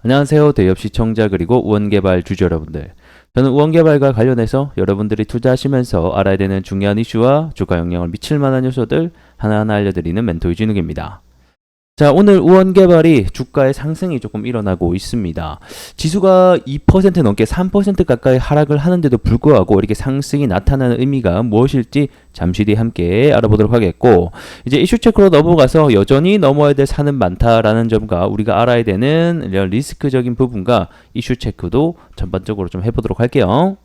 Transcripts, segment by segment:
안녕하세요. 대기업 시청자 그리고 우원개발 주주 여러분들. 저는 우원개발과 관련해서 여러분들이 투자하시면서 알아야 되는 중요한 이슈와 주가 영향을 미칠 만한 요소들 하나하나 알려드리는 멘토 이진욱입니다. 자, 오늘 우원개발이 주가의 상승이 조금 일어나고 있습니다. 지수가 2% 넘게 3% 가까이 하락을 하는데도 불구하고 이렇게 상승이 나타나는 의미가 무엇일지 잠시 뒤에 함께 알아보도록 하겠고, 이제 이슈 체크로 넘어가서 여전히 넘어야 될 산은 많다라는 점과 우리가 알아야 되는 이런 리스크적인 부분과 이슈 체크도 전반적으로 좀 해보도록 할게요.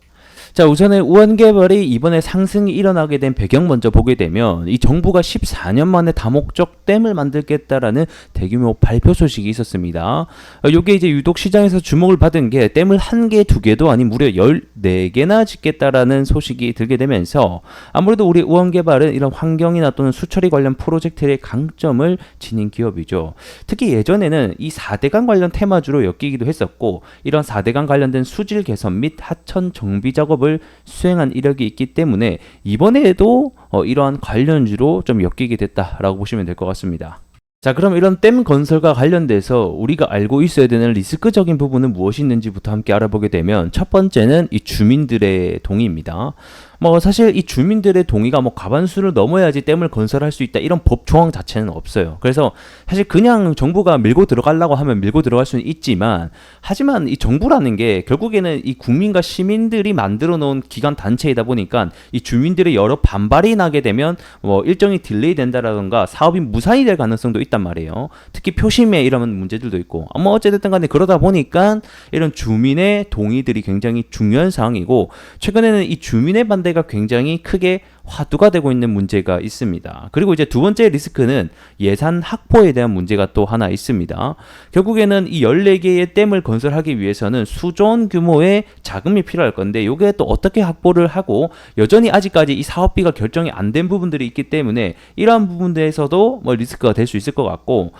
자, 우선은 우원개발이 이번에 상승이 일어나게 된 배경 먼저 보게 되면 이 정부가 14년 만에 다목적 댐을 만들겠다라는 대규모 발표 소식이 있었습니다. 이게 이제 유독 시장에서 주목을 받은 게 댐을 한 개, 두 개도 아닌 무려 14개나 짓겠다라는 소식이 들게 되면서 아무래도 우리 우원개발은 이런 환경이나 또는 수처리 관련 프로젝트의 강점을 지닌 기업이죠. 특히 예전에는 이 4대강 관련 테마주로 엮이기도 했었고, 이런 4대강 관련된 수질 개선 및 하천 정비 작업을 수행한 이력이 있기 때문에 이번에도 이러한 관련주로 좀 엮이게 됐다라고 보시면 될 것 같습니다. 자, 그럼 이런 댐 건설과 관련돼서 우리가 알고 있어야 되는 리스크적인 부분은 무엇이 있는지부터 함께 알아보게 되면, 첫 번째는 이 주민들의 동의입니다. 사실 이 주민들의 동의가 과반수를 넘어야지 댐을 건설할 수 있다, 이런 법 조항 자체는 없어요. 그래서 사실 그냥 정부가 밀고 들어가려고 하면 밀고 들어갈 수는 있지만, 하지만 이 정부라는 게 결국에는 이 국민과 시민들이 만들어 놓은 기관 단체이다 보니까 이 주민들의 여러 반발이 나게 되면 일정이 딜레이 된다라던가 사업이 무산이 될 가능성도 있단 말이에요. 특히 표심에 이런 문제들도 있고, 어쨌든 간에 그러다 보니까 이런 주민의 동의들이 굉장히 중요한 사항이고, 최근에는 이 주민의 반대가 굉장히 크게 화두가 되고 있는 문제가 있습니다. 그리고 이제 두 번째 리스크는 예산 확보에 대한 문제가 또 하나 있습니다. 결국에는 이 14개의 댐을 건설하기 위해서는 수조원 규모의 자금이 필요할 건데, 이게 또 어떻게 확보를 하고, 여전히 아직까지 이 사업비가 결정이 안 된 부분들이 있기 때문에 이러한 부분에서도 리스크가 될 수 있을 것 같고,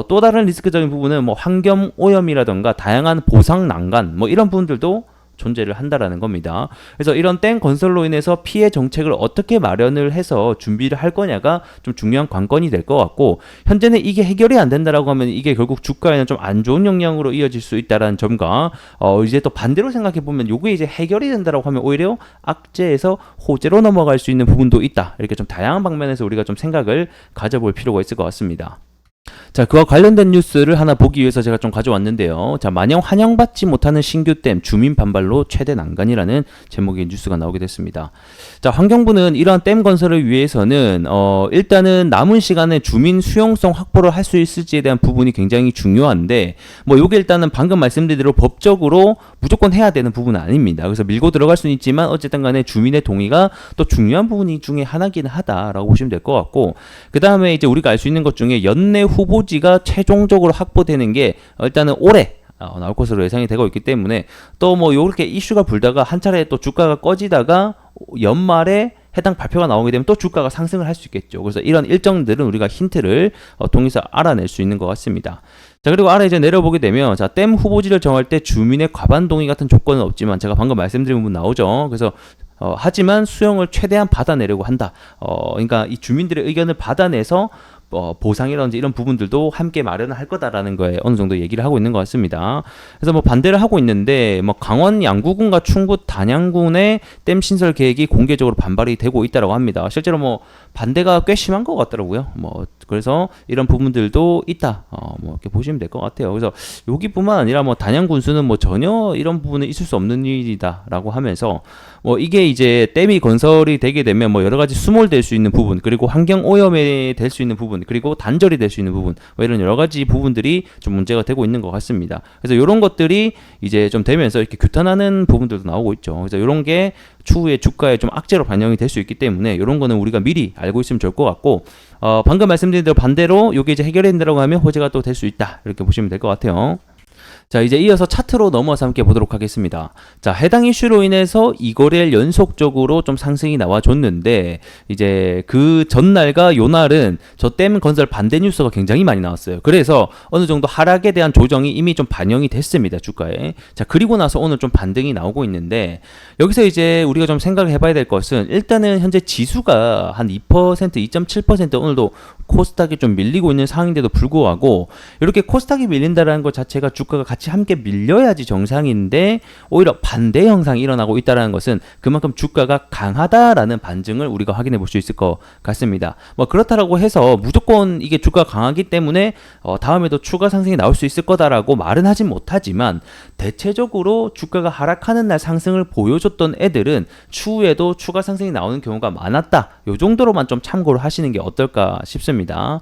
또 다른 리스크적인 부분은 환경 오염이라던가 다양한 보상 난간 이런 부분들도 존재를 한다라는 겁니다. 그래서 이런 댐 건설로 인해서 피해 정책을 어떻게 마련을 해서 준비를 할 거냐가 좀 중요한 관건이 될 것 같고, 현재는 이게 해결이 안 된다라고 하면 이게 결국 주가에는 좀 안 좋은 영향으로 이어질 수 있다라는 점과, 이제 또 반대로 생각해 보면 요게 이제 해결이 된다라고 하면 오히려 악재에서 호재로 넘어갈 수 있는 부분도 있다. 이렇게 좀 다양한 방면에서 우리가 좀 생각을 가져볼 필요가 있을 것 같습니다. 자, 그와 관련된 뉴스를 하나 보기 위해서 제가 좀 가져왔는데요. 자, 마냥 환영받지 못하는 신규 댐 주민 반발로 최대 난간이라는 제목의 뉴스가 나오게 됐습니다. 자, 환경부는 이러한 댐 건설을 위해서는 일단은 남은 시간에 주민 수용성 확보를 할 수 있을지에 대한 부분이 굉장히 중요한데, 요게 일단은 방금 말씀드린 대로 법적으로 무조건 해야 되는 부분은 아닙니다. 그래서 밀고 들어갈 수는 있지만 어쨌든 간에 주민의 동의가 또 중요한 부분이 중에 하나긴 하다라고 보시면 될 것 같고, 그 다음에 이제 우리가 알 수 있는 것 중에 연내 후보지가 최종적으로 확보되는 게 일단은 올해 나올 것으로 예상이 되고 있기 때문에, 또 이렇게 이슈가 불다가 한 차례 또 주가가 꺼지다가 연말에 해당 발표가 나오게 되면 또 주가가 상승을 할 수 있겠죠. 그래서 이런 일정들은 우리가 힌트를 통해서 알아낼 수 있는 것 같습니다. 자, 그리고 아래 이제 내려보게 되면, 자, 댐 후보지를 정할 때 주민의 과반 동의 같은 조건은 없지만, 제가 방금 말씀드린 부분 나오죠. 그래서 하지만 수용을 최대한 받아내려고 한다. 그러니까 이 주민들의 의견을 받아내서 보상이라든지 이런 부분들도 함께 마련을 할 거다라는 거에 어느 정도 얘기를 하고 있는 것 같습니다. 그래서 반대를 하고 있는데, 강원 양구군과 충북 단양군의 댐 신설 계획이 공개적으로 반발이 되고 있다라고 합니다. 실제로 반대가 꽤 심한 것 같더라고요. 그래서 이런 부분들도 있다. 이렇게 보시면 될 것 같아요. 그래서 여기뿐만 아니라 단양 군수는 전혀 이런 부분은 있을 수 없는 일이다라고 하면서, 이게 이제 댐이 건설이 되게 되면 여러 가지 수몰될 수 있는 부분, 그리고 환경 오염에 될 수 있는 부분, 그리고 단절이 될 수 있는 부분, 이런 여러 가지 부분들이 좀 문제가 되고 있는 것 같습니다. 그래서 이런 것들이 이제 좀 되면서 이렇게 규탄하는 부분들도 나오고 있죠. 그래서 이런 게 추후에 주가에 좀 악재로 반영이 될 수 있기 때문에 이런 거는 우리가 미리 알고 있으면 좋을 것 같고, 방금 말씀드린 대로 반대로 이게 이제 해결이 된다고 하면 호재가 또 될 수 있다, 이렇게 보시면 될 것 같아요. 자, 이제 이어서 차트로 넘어서 함께 보도록 하겠습니다. 자, 해당 이슈로 인해서 2거래일 연속적으로 좀 상승이 나와줬는데, 이제 그 전날과 요날은 저 댐 건설 반대 뉴스가 굉장히 많이 나왔어요. 그래서 어느 정도 하락에 대한 조정이 이미 좀 반영이 됐습니다, 주가에. 자, 그리고 나서 오늘 좀 반등이 나오고 있는데, 여기서 이제 우리가 좀 생각을 해봐야 될 것은, 일단은 현재 지수가 한 2%, 2.7% 오늘도 코스닥이 좀 밀리고 있는 상황인데도 불구하고 이렇게 코스닥이 밀린다라는 것 자체가 주가가 같이 함께 밀려야지 정상인데 오히려 반대 현상이 일어나고 있다는 것은 그만큼 주가가 강하다라는 반증을 우리가 확인해 볼 수 있을 것 같습니다. 뭐 그렇다라고 해서 무조건 이게 주가가 강하기 때문에 다음에도 추가 상승이 나올 수 있을 거다라고 말은 하진 못하지만 대체적으로 주가가 하락하는 날 상승을 보여줬던 애들은 추후에도 추가 상승이 나오는 경우가 많았다. 요 정도로만 좀 참고를 하시는 게 어떨까 싶습니다.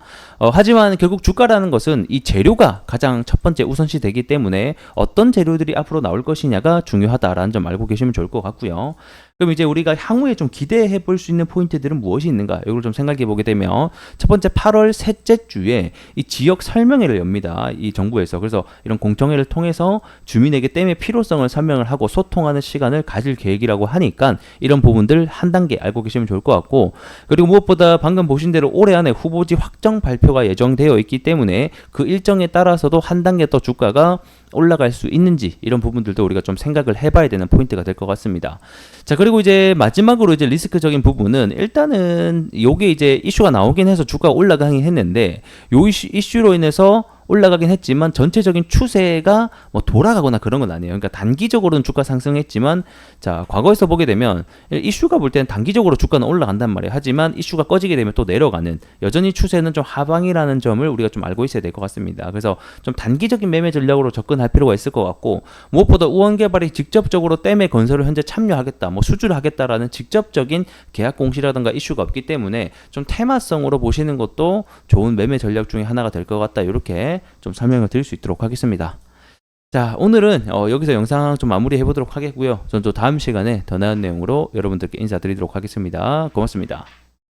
하지만 결국 주가라는 것은 이 재료가 가장 첫 번째 우선시 되기 때문에 어떤 재료들이 앞으로 나올 것이냐가 중요하다라는 점 알고 계시면 좋을 것 같고요. 그럼 이제 우리가 향후에 좀 기대해 볼 수 있는 포인트들은 무엇이 있는가? 이걸 좀 생각해 보게 되면 첫 번째 8월 셋째 주에 이 지역 설명회를 엽니다. 이 정부에서. 그래서 이런 공청회를 통해서 주민에게 댐의 필요성을 설명을 하고 소통하는 시간을 가질 계획이라고 하니까 이런 부분들 한 단계 알고 계시면 좋을 것 같고, 그리고 무엇보다 방금 보신 대로 올해 안에 후보지 확정 발표가 예정되어 있기 때문에 그 일정에 따라서도 한 단계 더 주가가 올라갈 수 있는지 이런 부분들도 우리가 좀 생각을 해봐야 되는 포인트가 될 것 같습니다. 자, 그리고 이제 마지막으로 이제 리스크적인 부분은 일단은 요게 이제 이슈가 나오긴 해서 주가가 올라가긴 했는데 요 이슈로 인해서 올라가긴 했지만 전체적인 추세가 뭐 돌아가거나 그런 건 아니에요. 그러니까 단기적으로는 주가 상승했지만 자, 과거에서 보게 되면 이슈가 볼 때는 단기적으로 주가는 올라간단 말이에요. 하지만 이슈가 꺼지게 되면 또 내려가는, 여전히 추세는 좀 하방이라는 점을 우리가 좀 알고 있어야 될 것 같습니다. 그래서 좀 단기적인 매매 전략으로 접근할 필요가 있을 것 같고, 무엇보다 우원개발이 직접적으로 댐의 건설을 현재 참여하겠다, 뭐 수주를 하겠다라는 직접적인 계약 공시라든가 이슈가 없기 때문에 좀 테마성으로 보시는 것도 좋은 매매 전략 중에 하나가 될 것 같다. 이렇게 좀 설명을 드릴 수 있도록 하겠습니다. 자, 오늘은 여기서 영상 좀 마무리해 보도록 하겠고요. 전 또 다음 시간에 더 나은 내용으로 여러분들께 인사드리도록 하겠습니다. 고맙습니다.